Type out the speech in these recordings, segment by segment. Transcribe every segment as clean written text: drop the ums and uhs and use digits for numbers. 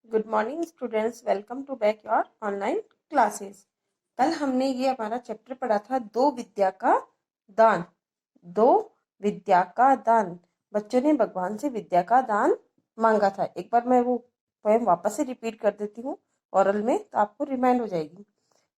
Good morning students, welcome to back your online classes. कल हमने ये हमारा चैप्टर पढ़ा था दो विद्या का दान। दो विद्या का दान। बच्चों ने भगवान से विद्या का दान मांगा था। एक बार मैं वो पोएम वापस से रिपीट कर देती हूँ ओरल में, तो आपको रिमाइंड हो जाएगी।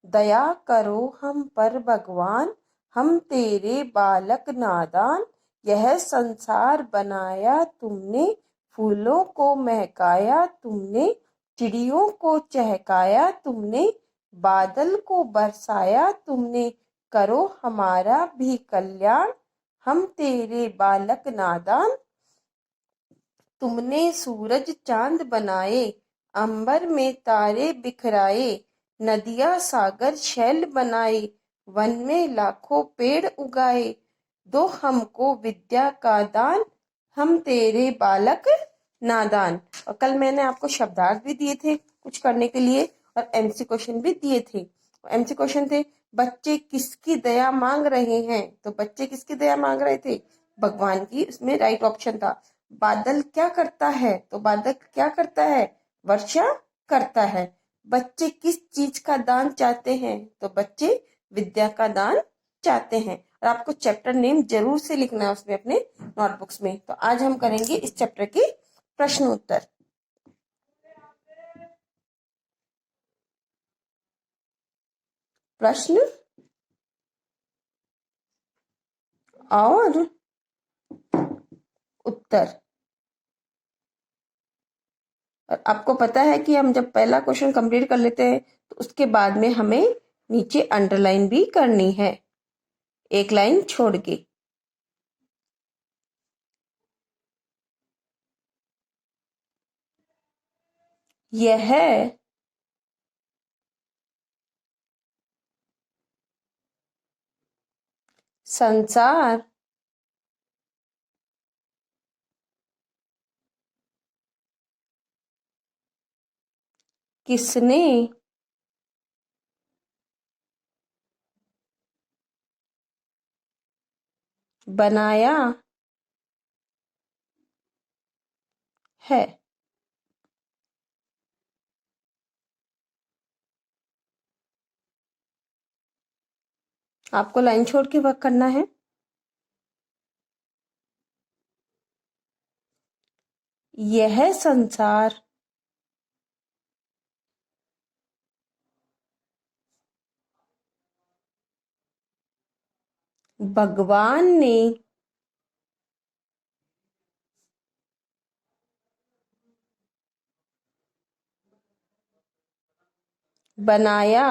दया करो हम पर भगवान, हम तेरे बालक नादान। यह संसार बनाया तुमने, फूलों को महकाया तुमने, चिड़ियों को चहकाया तुमने, बादल को बरसाया तुमने। करो हमारा भी कल्याण, हम तेरे बालक नादान। तुमने सूरज चांद बनाए, अंबर में तारे बिखराए, नदियां सागर शैल बनाए, वन में लाखों पेड़ उगाए। दो हमको विद्या का दान, हम तेरे बालक नादान। और कल मैंने आपको शब्दार्थ भी दिए थे कुछ करने के लिए, और एमसी क्वेश्चन भी दिए थे। एमसी क्वेश्चन थे, बच्चे किसकी दया मांग रहे हैं? तो बच्चे किसकी दया मांग रहे थे? भगवान की। उसमें राइट ऑप्शन था। बादल क्या करता है? तो बादल क्या करता है? वर्षा करता है। बच्चे किस चीज का दान चाहते हैं? तो बच्चे विद्या का दान चाहते हैं। और आपको चैप्टर नेम जरूर से लिखना है उसमें अपने नोटबुक्स में। तो आज हम करेंगे इस चैप्टर के प्रश्न उत्तर। प्रश्न और उत्तर। और आपको पता है कि हम जब पहला क्वेश्चन कंप्लीट कर लेते हैं तो उसके बाद में हमें नीचे अंडरलाइन भी करनी है, एक लाइन छोड़ के। यह संसार किसने बनाया है? आपको लाइन छोड़ के वर्क करना है। यह संसार भगवान ने बनाया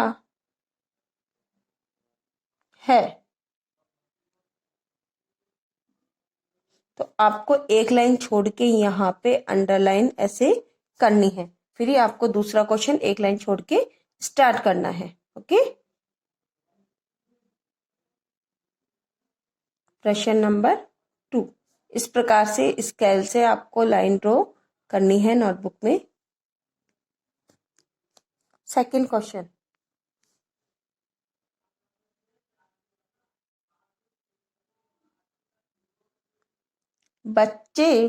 है। तो आपको एक लाइन छोड़ के यहाँ पे अंडरलाइन ऐसे करनी है, फिर ही आपको दूसरा क्वेश्चन एक लाइन छोड़ के स्टार्ट करना है। ओके। प्रश्न नंबर 2। इस प्रकार से स्केल से आपको लाइन ड्रॉ करनी है नोटबुक में। सेकंड क्वेश्चन, बच्चे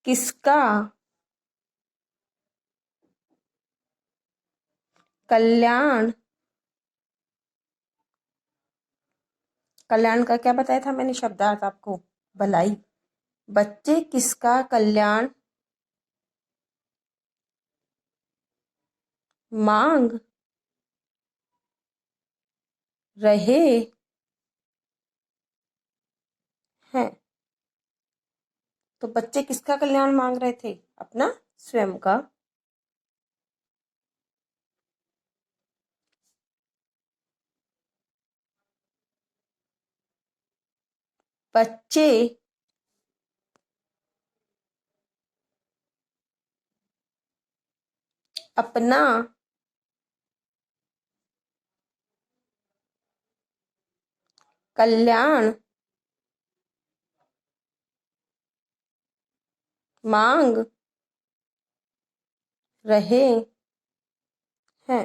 किसका कल्याण, कल्याण का क्या बताया था मैंने शब्दार्थ आपको? भलाई। बच्चे किसका कल्याण मांग रहे हैं? तो बच्चे किसका कल्याण मांग रहे थे? अपना स्वयं का। बच्चे अपना कल्याण मांग रहे हैं।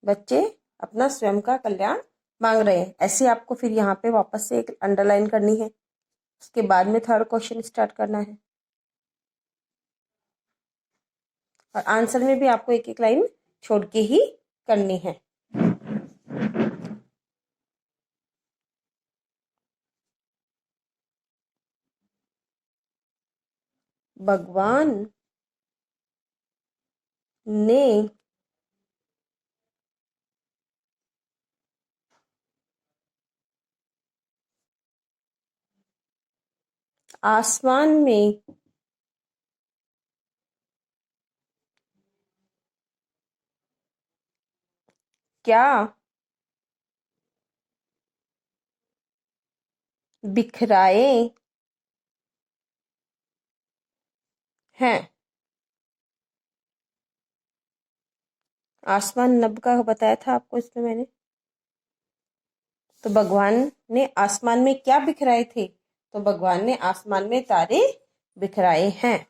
बच्चे अपना स्वयं का कल्याण मांग रहे हैं। ऐसे आपको फिर यहाँ पे वापस से एक अंडरलाइन करनी है, उसके बाद में थर्ड क्वेश्चन स्टार्ट करना है, और आंसर में भी आपको एक एक लाइन छोड़ के ही करनी है। भगवान ने आसमान में क्या बिखराए हैं। आसमान नब का बताया था आपको इसमें मैंने। तो भगवान ने आसमान में क्या बिखराए थे, तो भगवान ने आसमान में तारे बिखराए हैं।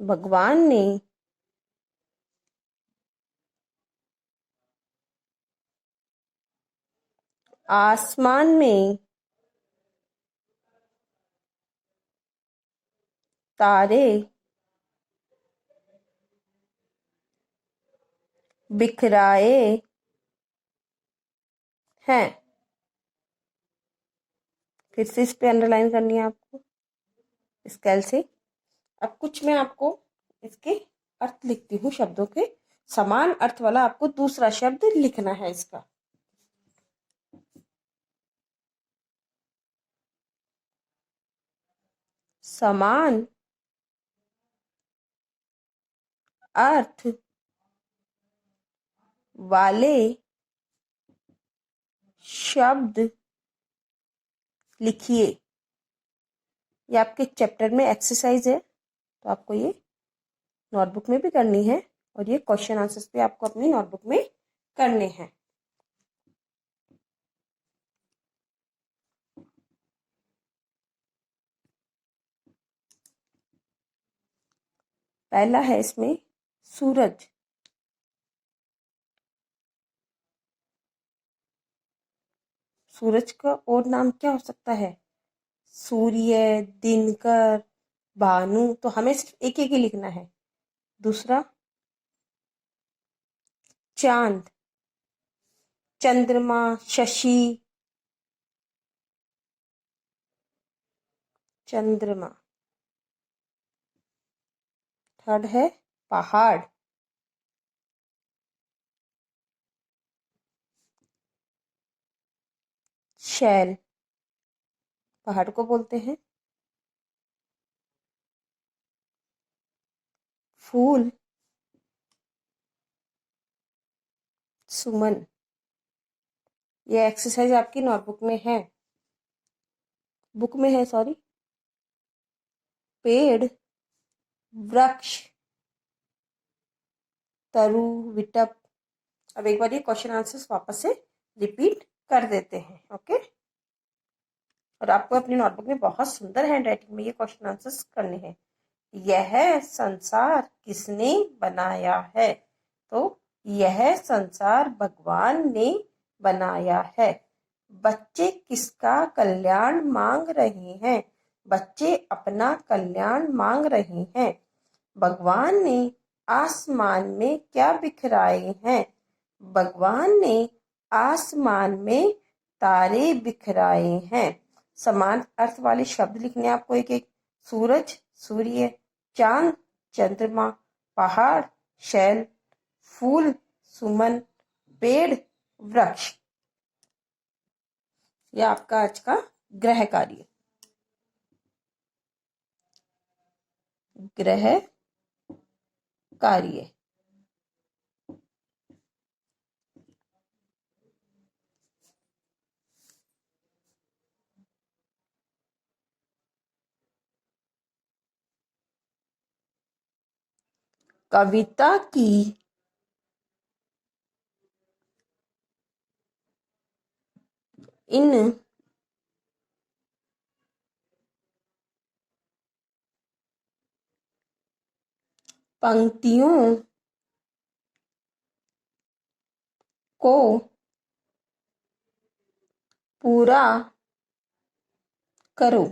भगवान ने आसमान में तारे बिखराए हैं। फिर से इस पे अंडरलाइन करनी है आपको स्केल से। अब कुछ मैं आपको इसके अर्थ लिखती हूँ, शब्दों के समान अर्थ वाला आपको दूसरा शब्द लिखना है इसका। समान अर्थ वाले शब्द लिखिए। ये आपके चैप्टर में एक्सरसाइज है, तो आपको ये नोटबुक में भी करनी है, और ये क्वेश्चन आंसर्स भी आपको अपनी नोटबुक में करने हैं। पहला है इसमें सूरज। सूरज का और नाम क्या हो सकता है? सूर्य, दिनकर, भानु, तो हमें सिर्फ एक एक ही लिखना है। दूसरा चांद, चंद्रमा, शशि, चंद्रमा। थर्ड है पहाड़, शैल, पहाड़ को बोलते हैं। फूल, सुमन। ये एक्सरसाइज आपकी नोटबुक में है, बुक में है सॉरी। पेड़, वृक्ष, तरु, विटप। अब एक बार ये क्वेश्चन आंसर्स वापस से रिपीट कर देते हैं, ओके। और आपको अपनी नोटबुक में बहुत सुंदर हैंड राइटिंग में ये क्वेश्चन आंसर्स करने हैं। यह संसार किसने बनाया है? तो यह संसार भगवान ने बनाया है। बच्चे किसका कल्याण मांग रहे हैं? बच्चे अपना कल्याण मांग रहे हैं। भगवान ने आसमान में क्या बिखराए हैं? भगवान ने आसमान में तारे बिखराए हैं। समान अर्थ वाले शब्द लिखने आपको एक एक। सूरज, सूर्य, चांद, चंद्रमा, पहाड़, शैल, फूल, सुमन, पेड़, वृक्ष। यह आपका आज का गृह कार्य। गृह कार्य। कविता की इन पंक्तियों को पूरा करो।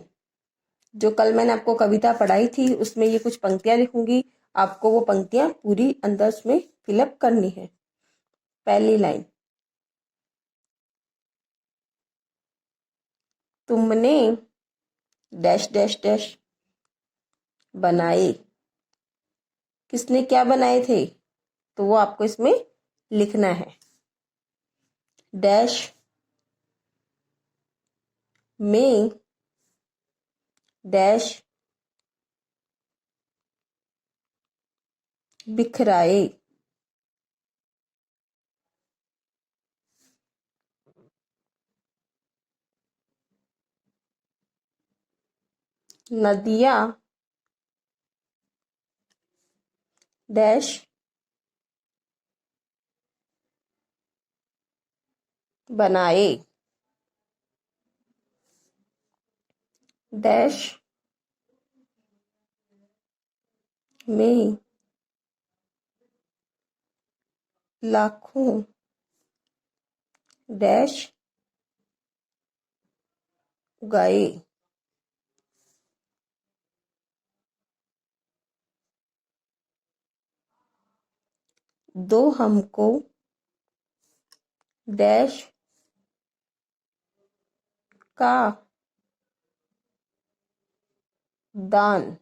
जो कल मैंने आपको कविता पढ़ाई थी उसमें ये कुछ पंक्तियां लिखूंगी, आपको वो पंक्तियां पूरी अंदर उसमें फिलअप करनी है। पहली लाइन, तुमने डैश डैश डैश बनाए। किसने क्या बनाए थे, तो वो आपको इसमें लिखना है। डैश में डैश बिखराए। नदियां डैश बनाए। डैश में लाखों डैश उगाए। दो हमको डैश का दान।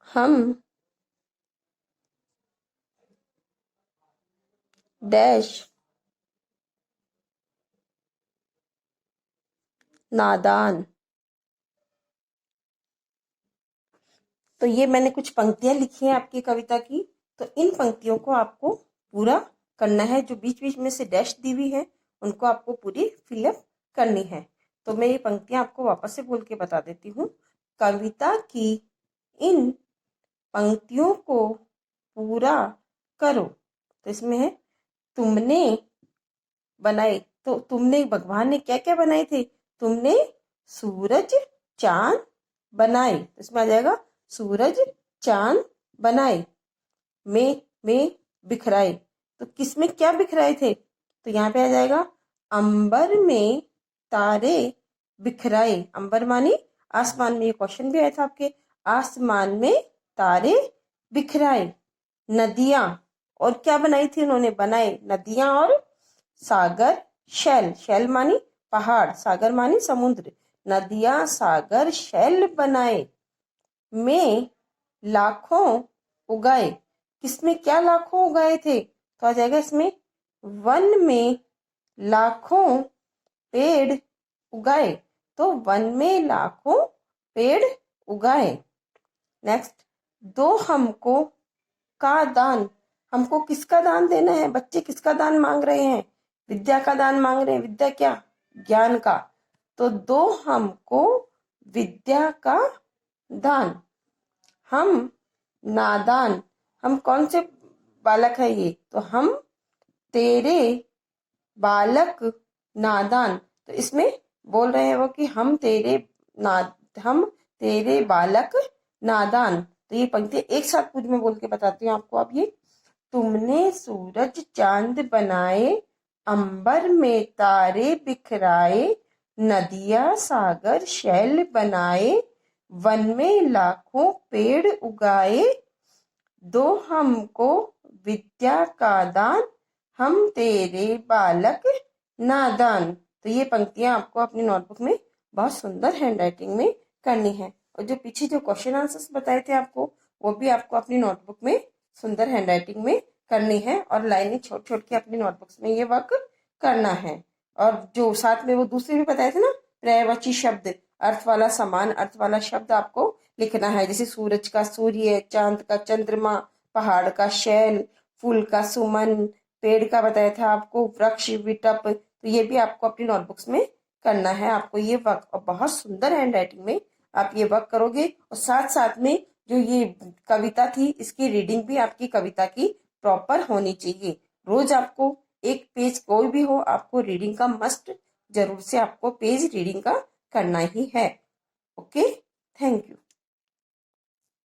हम डैश नादान। तो ये मैंने कुछ पंक्तियां लिखी हैं आपकी कविता की, तो इन पंक्तियों को आपको पूरा करना है। जो बीच बीच में से डैश दी हुई है उनको आपको पूरी फिलअप करनी है। तो मैं ये पंक्तियां आपको वापस से बोल के बता देती हूँ। कविता की इन पंक्तियों को पूरा करो। तो इसमें है तुमने बनाए। तो तुमने, भगवान ने क्या क्या बनाए थे, तुमने सूरज चांद बनाए। तो इसमें आ जाएगा सूरज चांद बनाए। में बिखराए। तो किसमें क्या बिखराए थे, तो यहाँ पे आ जाएगा अंबर में तारे बिखराए। अंबर मानी आसमान में, ये क्वेश्चन भी आया था आपके। आसमान में तारे बिखराए। नदियां, और क्या बनाई थी उन्होंने, बनाए नदियां और सागर शैल। शैल मानी पहाड़, सागर मानी समुद्र। नदियां सागर शैल बनाए। में लाखों उगाए। किसमें क्या लाखों उगाए थे, तो आ जाएगा इसमें वन में लाखों पेड़ उगाए। तो वन में लाखों पेड़ उगाए। नेक्स्ट, दो हमको का दान। हमको किसका दान देना है, बच्चे किसका दान मांग रहे हैं, विद्या का दान मांग रहे हैं। विद्या क्या, ज्ञान का। तो दो हमको विद्या का दान। हम नादान, हम कौन से बालक है ये, तो हम तेरे बालक नादान। तो इसमें बोल रहे हैं वो कि हम तेरे बालक नादान। तो ये पंक्ति एक साथ पूरी में बोल के बताती हूँ आपको। अब ये, तुमने सूरज चांद बनाए, अंबर में तारे बिखराए, नदियां सागर शैल बनाए, वन में लाखों पेड़ उगाए, दो हमको विद्या का दान, हम तेरे बालक नादान। तो ये पंक्तियां आपको अपनी नोटबुक में बहुत सुंदर हैंडराइटिंग में करनी है। और जो पीछे जो क्वेश्चन आंसर्स बताए थे आपको, वो भी आपको अपनी नोटबुक में सुंदर हैंडराइटिंग में करनी है। और लाइनें छोट छोट के अपनी नोटबुक्स में ये वर्क करना है। और जो साथ में वो दूसरे भी बताए थे ना, पर्यायवाची शब्द, अर्थ वाला समान अर्थ वाला शब्द आपको लिखना है। जैसे सूरज का सूर्य, चांद का चंद्रमा, पहाड़ का शैल, फूल का सुमन, पेड़ का बताया था आपको वृक्ष विटप। तो ये भी आपको अपनी नोटबुक्स में करना है। आपको ये वर्क, और बहुत सुंदर हैंड राइटिंग में आप ये वर्क करोगे। और साथ साथ में जो ये कविता थी, इसकी रीडिंग भी आपकी कविता की प्रॉपर होनी चाहिए। रोज आपको एक पेज कोई भी हो, आपको रीडिंग का मस्ट जरूर से आपको पेज रीडिंग का करना ही है। Okay, thank you.